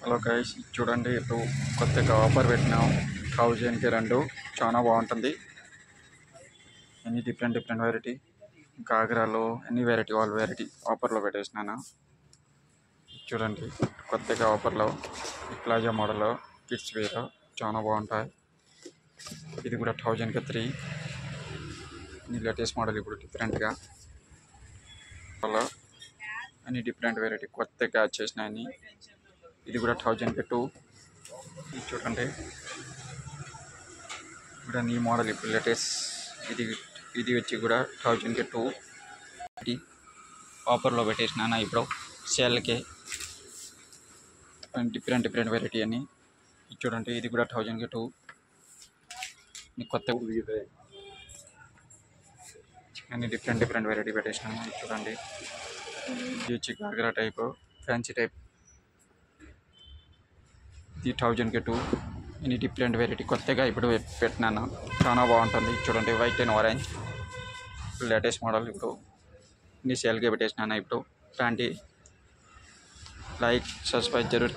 Hello guys, చూడండి ఇప్పుడు కొత్తగా ఆఫర్ పెట్టినాం. 1000కి 2 చాలా బాగుంటుంది. ఎన్ని డిఫరెంట్ వెరైటీ గాగ్రాలో ఎన్ని వెరైటీ ఆల్ వెరైటీ ఆఫర్లో పెట్టేసినాను. చూడండి కొత్తగా ఆఫర్లో ప్లాజా మోడల్ కిడ్స్ వేర్ చాలా బాగుంటాయి. ఇది కూడా 1000కి 3 లేటెస్ట్ మోడల్. ఇప్పుడు డిఫరెంట్గా అలా అన్ని డిఫరెంట్ వెరైటీ కొత్తగా వచ్చేసినాయి. ఇది కూడా 1000కి 2. ఇది చూడండి ఇప్పుడు న్యూ మోడల్ ఇప్పుడు లేటెస్ట్. ఇది వచ్చి కూడా 1000కి 2 ఆఫర్లో పెట్టేసినా. ఇప్పుడు సేల్కి డిఫరెంట్ వెరైటీ అని చూడండి. ఇది కూడా 1000కి 2 కొత్త అన్ని డిఫరెంట్ వెరైటీ పెట్టేసినాను. చూడండి ఇది వచ్చి గాగ్రా టైప్ ఫ్యాన్సీ టైప్. ఇది 1000కి 2 ఇన్ని డిఫరెంట్ వెరైటీ కొత్తగా ఇప్పుడు పెట్టినాను. చాలా బాగుంటుంది. చూడండి white and orange latest model. ఇప్పుడు ఇన్ని సేల్గా పెట్టేసినాను. ఇప్పుడు ప్యాంటీ లైక్ సబ్స్క్రైబ్ జరూర్.